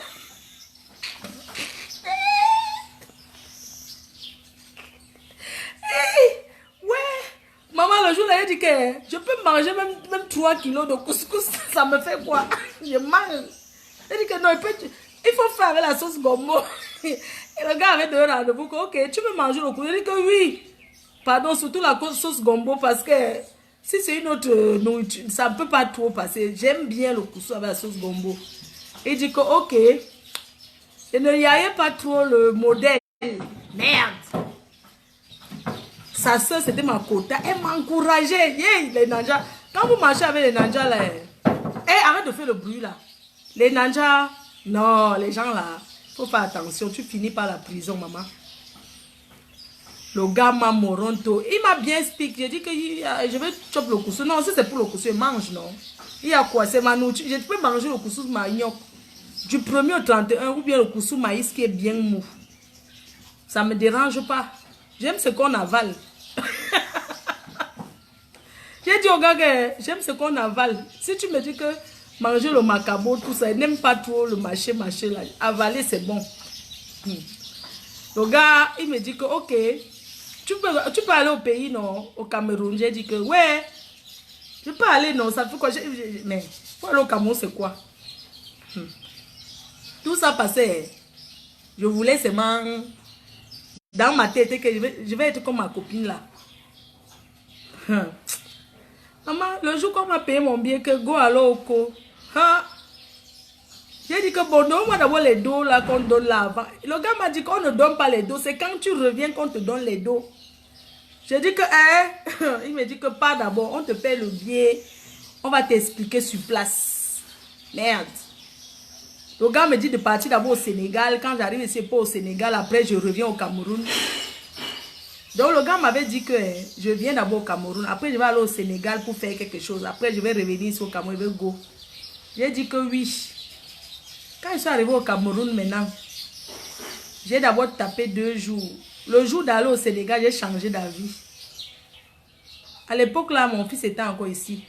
Ouais, maman, le jour là, elle dit que je peux manger même 3 kilos de couscous. Ça me fait quoi? Je mange. Elle dit que non, il faut faire avec la sauce gombo. Et le gars avait donné rendez-vous que ok, tu peux manger le couscous. Elle dit que oui. Pardon, surtout la sauce gombo parce que si c'est une autre nourriture, ça ne peut pas trop passer. J'aime bien le couscous avec la sauce gombo. Il dit que ok, et ne y avait pas trop le modèle. Merde. Sa soeur, c'était ma quota. Elle m'encourageait. Yeah, les nanjas. Quand vous marchez avec les nanjas, là, arrête de faire le bruit, là. Les nanjas, non, les gens, là, il faut faire attention. Tu finis par la prison, maman. Le gars m'a moronto. Il m'a bien expliqué. J'ai dit que je vais choper le couscous. Non, si c'est pour le couscous, je mange, non. Il y a quoi? C'est ma nourriture. Je peux manger le couscous manioc du 1er au 31 ou bien le couscous maïs qui est bien mou. Ça ne me dérange pas. J'aime ce qu'on avale. J'ai dit au gars que j'aime ce qu'on avale. Si tu me dis que manger le macabo, tout ça, il n'aime pas trop le mâcher là. Avaler, c'est bon. Le gars, il me dit que ok, tu peux aller au pays, non? Au Cameroun. J'ai dit que ouais, je peux aller, non? Ça fait quoi? Mais pour aller au Cameroun, c'est quoi? Tout ça passait. Je voulais seulement... Dans ma tête, que je vais être comme ma copine là. Maman, le jour qu'on m'a payé mon billet, que go à l'oko. J'ai dit que bon, donne-moi d'abord les dos là qu'on donne là avant. Le gars m'a dit qu'on ne donne pas les dos. C'est quand tu reviens qu'on te donne les dos. J'ai dit que, il me dit que pas d'abord. On te paye le billet. On va t'expliquer sur place. Merde. Le gars me dit de partir d'abord au Sénégal. Quand j'arrive ici, pas au Sénégal, après je reviens au Cameroun. Donc le gars m'avait dit que je viens d'abord au Cameroun. Après je vais aller au Sénégal pour faire quelque chose. Après je vais revenir ici au Cameroun. Je vais go. J'ai dit que oui. Quand je suis arrivé au Cameroun maintenant, j'ai d'abord tapé 2 jours. Le jour d'aller au Sénégal, j'ai changé d'avis. À l'époque là, mon fils était encore ici.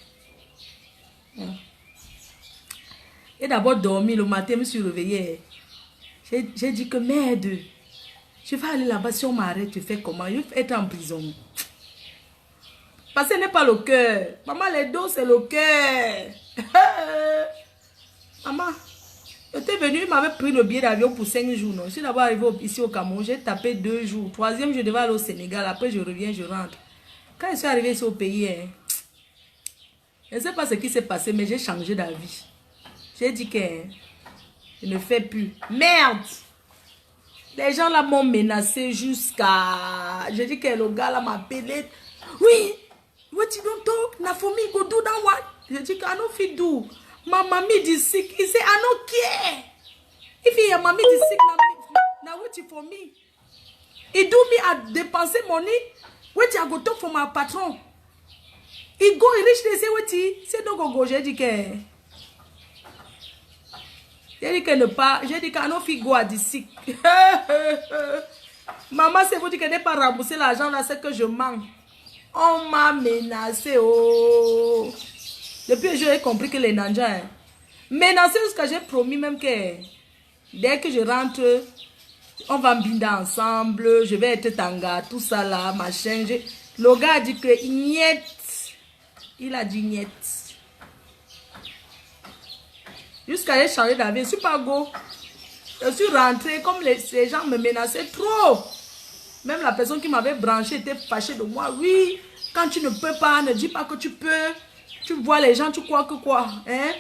J'ai d'abord dormi, le matin, je me suis réveillée. J'ai dit que merde, je vais aller là-bas, si on m'arrête, tu fais comment? Je vais être en prison. Parce que ce n'est pas le cœur. Maman, les dos, c'est le cœur. Maman, j'étais venue, il m'avait pris le billet d'avion pour 5 jours. Non? Je suis d'abord arrivée ici au Cameroun, j'ai tapé 2 jours. 3e, je devais aller au Sénégal. Après, je reviens, je rentre. Quand je suis arrivée ici au pays, je ne sais pas ce qui s'est passé, mais j'ai changé d'avis. J'ai dit que je ne fais plus. Merde! Les gens là m'ont menacé jusqu'à... Je dis que le gars là m'a appelé. Oui! What you don't talk? Na for me go do that one? Je dis que I no fit do. My mommy is sick. He say I no care. If your mommy is sick, na what you for me? He do me à dépenser money. Wait, I go talk for my patron. He go, he reach, they say, wait, c'est donc go. J'ai dit que ne pas, j'ai dit qu'à nos filles go à d'ici. Maman, c'est vous dire qu'elle n'est pas remboursé l'argent là, c'est que je manque. On m'a menacé, oh. Depuis que j'ai compris que les Nanjas, menacé jusqu'à j'ai promis même que dès que je rentre, on va binder ensemble, je vais être tanga, tout ça là, machin. Le gars a dit que niet. Il a dit niet. Jusqu'à j'ai changé d'avis, je ne suis pas go. Je suis rentrée comme ces gens me menaçaient trop. Même la personne qui m'avait branché était fâchée de moi. Oui, quand tu ne peux pas, ne dis pas que tu peux. Tu vois les gens, tu crois que quoi, hein?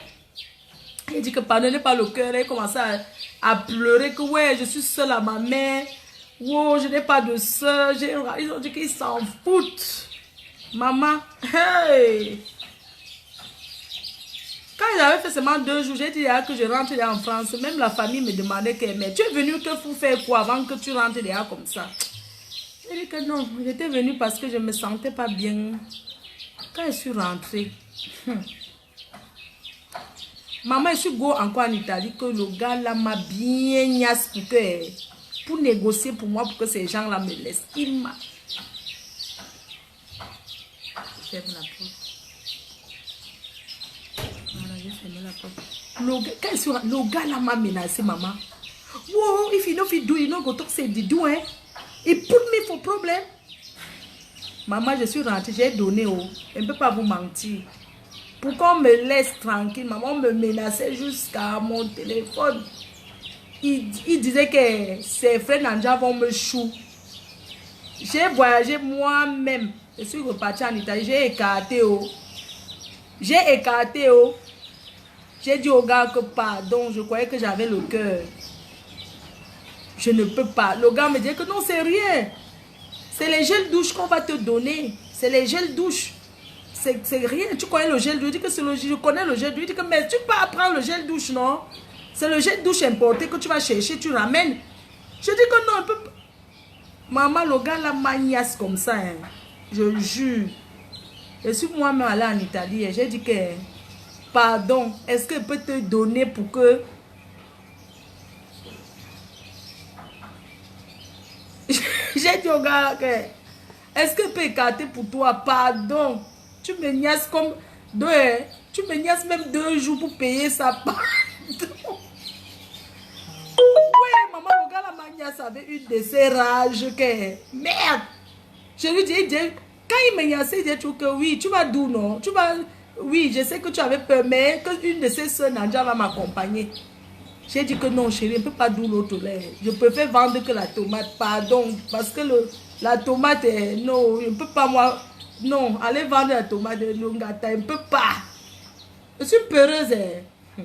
Il dit que pardonnez pas le cœur. Il commence à pleurer que ouais, je suis seule à ma mère. Wow, je n'ai pas de soeur. Ils ont dit qu'ils s'en foutent. Maman, hey! Quand j'avais fait seulement 2 jours, j'ai dit que je rentre en France. Même la famille me demandait que, mais tu es venu que pour faire quoi avant que tu rentres déjà comme ça? J'ai dit que non, j'étais venue parce que je ne me sentais pas bien. Quand je suis rentrée, maman, je suis go encore en Italie que le gars là m'a bien niasse pour négocier pour moi, pour que ces gens là me laissent. Il m'a... Ferme la porte. Voilà, j'ai fermé la porte. Le gars là m'a menacé, maman. Wow, if you know if you do, you know go talk say the do, hein. Il put me for problem. Maman, je suis rentrée, j'ai donné, oh. Je ne peux pas vous mentir. Pour qu'on me laisse tranquille, maman me menaçait jusqu'à mon téléphone. Il disait que ses frères Nanja vont me chou. J'ai voyagé moi-même. Je suis repartie en Italie, j'ai écarté, oh. J'ai écarté, oh. J'ai dit au gars que pardon, je croyais que j'avais le cœur. Je ne peux pas. Le gars me dit que non, c'est rien. C'est les gels douche qu'on va te donner. C'est les gels douche. C'est rien. Tu connais le gel douche. Je dis que c'est le je connais le gel douche. Je dis que mais tu peux pas prendre le gel douche, non? C'est le gel douche importé que tu vas chercher, tu ramènes. Je dis que non, un peu. Maman, le gars la magnasse comme ça. Hein. Je jure. Je suis moi-même allée en Italie. J'ai dit que pardon, est-ce qu'il peut te donner pour que. J'ai dit au gars que est-ce que je peux écarter pour toi? Pardon. Tu me niaises comme tu me niaises même 2 jours pour payer ça. Pardon. Oui, maman, le gars la magnasse avait une de ces rages que merde. Je lui dis, quand il me niaise, il dit que oui, tu vas d'où non? Tu vas. Oui, je sais que tu avais peur, mais que une de ses soeurs Nanja va m'accompagner. J'ai dit que non, chérie, je ne peux pas d'où l'autre lait. Je préfère vendre que la tomate, pardon. Parce que la tomate, non, je ne peux pas, moi. Non, aller vendre la tomate de Longata, je ne peux pas. Je suis peureuse. Hein.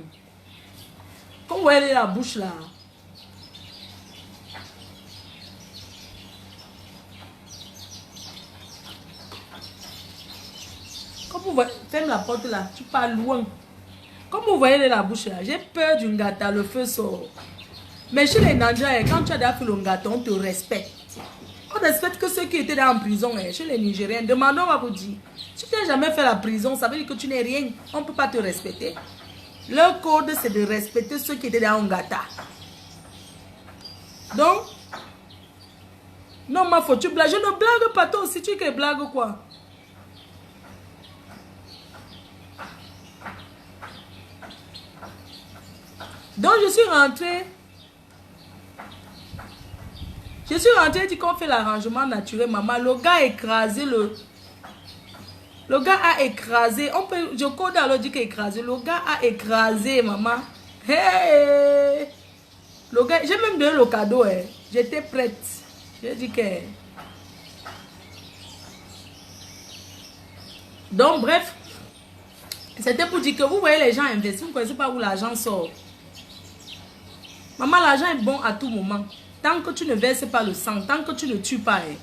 Comment elle est la bouche là? Comme vous voyez, ferme la porte là, tu pars loin. Comme vous voyez la bouche là, j'ai peur du ngata, le feu sort. Mais chez les Nanja, quand tu as déjà fait le ngata, on te respecte. On respecte que ceux qui étaient là en prison, chez les Nigériens. Demandons, on va vous dire. Si tu n'as jamais fait la prison, ça veut dire que tu n'es rien. On ne peut pas te respecter. Leur code, c'est de respecter ceux qui étaient dans ngata. Donc, non, ma faute, tu blagues. Je ne blague pas toi aussi, tu es blague quoi? Donc je suis rentrée. Je suis rentrée, dit qu'on fait l'arrangement naturel, maman. Le gars a écrasé le gars a écrasé. On peut, je code alors dit qu'il a écrasé. Le gars a écrasé, maman. Hey! Le gars, j'ai même donné le cadeau. Hein. J'étais prête. J'ai dit que. Donc bref. C'était pour dire que vous voyez les gens investir. Vous ne connaissez pas où l'argent sort. Maman, l'argent est bon à tout moment. Tant que tu ne verses pas le sang, tant que tu ne tues pas. Hein.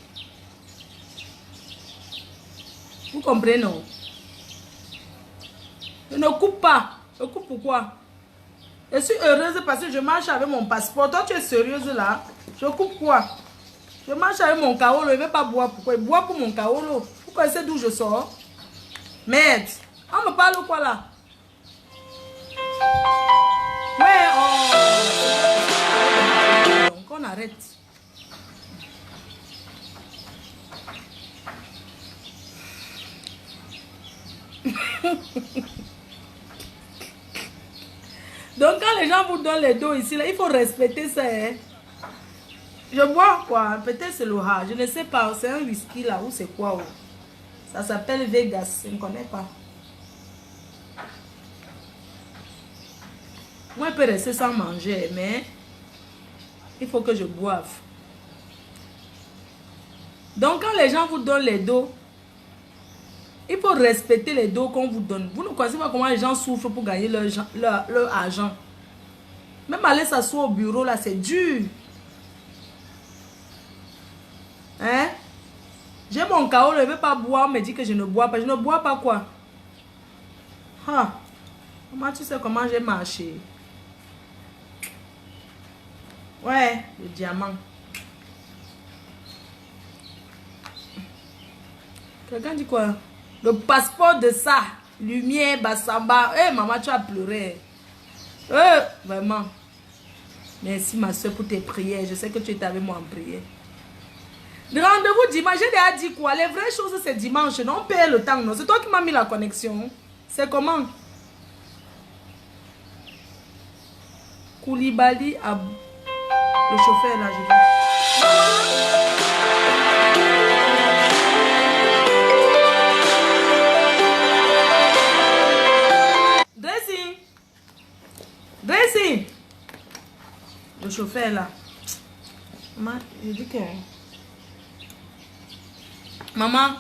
Vous comprenez, non? Je ne coupe pas. Je coupe pourquoi? Je suis heureuse parce que je marche avec mon passeport. Toi, tu es sérieuse là? Je coupe quoi? Je marche avec mon Kaolo, il ne veut pas boire. Pourquoi il boit pour mon Kaolo? Pourquoi il sait d'où je sors? Merde. On me parle ou quoi là? Ouais, oh. Donc on arrête. Donc quand les gens vous donnent les dos ici, là, il faut respecter ça. Hein? Je bois quoi? Peut-être c'est le ha. Je ne sais pas. C'est un whisky là ou c'est quoi? Ça s'appelle Vegas. Je ne connais pas. Moi, je peux rester sans manger, mais il faut que je boive. Donc quand les gens vous donnent les dos, il faut respecter les dos qu'on vous donne. Vous ne connaissez pas comment les gens souffrent pour gagner leur argent. Même aller s'asseoir au bureau, là, c'est dur. Hein? J'ai mon chaos, je ne veux pas boire, on me dit que je ne bois pas. Je ne bois pas quoi? Ah. Comment tu sais comment j'ai marché? Ouais, le diamant. Quelqu'un dit quoi? Le passeport de ça. Lumière, Bassamba. Eh, maman, tu as pleuré. Vraiment. Merci, ma soeur, pour tes prières. Je sais que tu étais avec moi en prière. Le rendez-vous dimanche, j'ai déjà dit quoi? Les vraies choses, c'est dimanche. Non, on paye le temps. Non, c'est toi qui m'as mis la connexion. C'est comment? Koulibaly a... Le chauffeur, là, je vais. Dressing. Dressing. Le chauffeur, là. Maman, je dis que... Maman,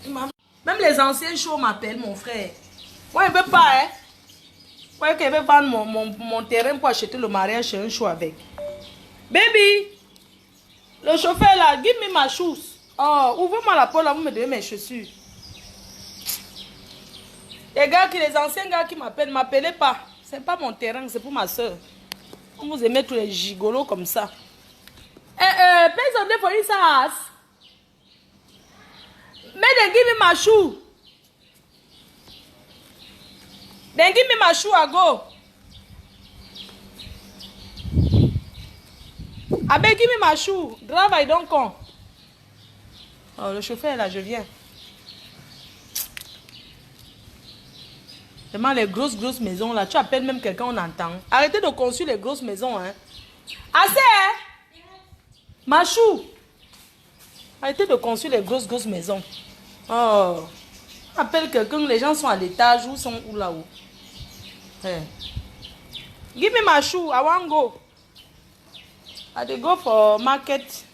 même les anciens shows m'appellent, mon frère. Moi, il ne veut pas, hein. Moi, qu'il veut vendre mon terrain pour acheter le mariage chez un show avec. Baby, le chauffeur là, give me my shoes. Oh, ouvre-moi la porte là, vous me donnez mes chaussures. Les anciens gars qui m'appellent, m'appelez pas. C'est pas mon terrain, c'est pour ma soeur. On vous aimez tous les gigolos comme ça. Please on for his house. Mais they give me my shoe. Then give me my shoe, I go. Abe, give me my shoe. Drive, I don't come. Oh, le chauffeur là, je viens. Vraiment, les grosses maisons là, tu appelles même quelqu'un, on entend. Arrêtez de construire les grosses maisons, hein. Assez, hein? Ma chou. Arrêtez de construire les grosses maisons. Oh. On appelle quelqu'un, les gens sont à l'étage ou sont où là-haut. Hey. Give me my shoe, I want go. I dey go for market.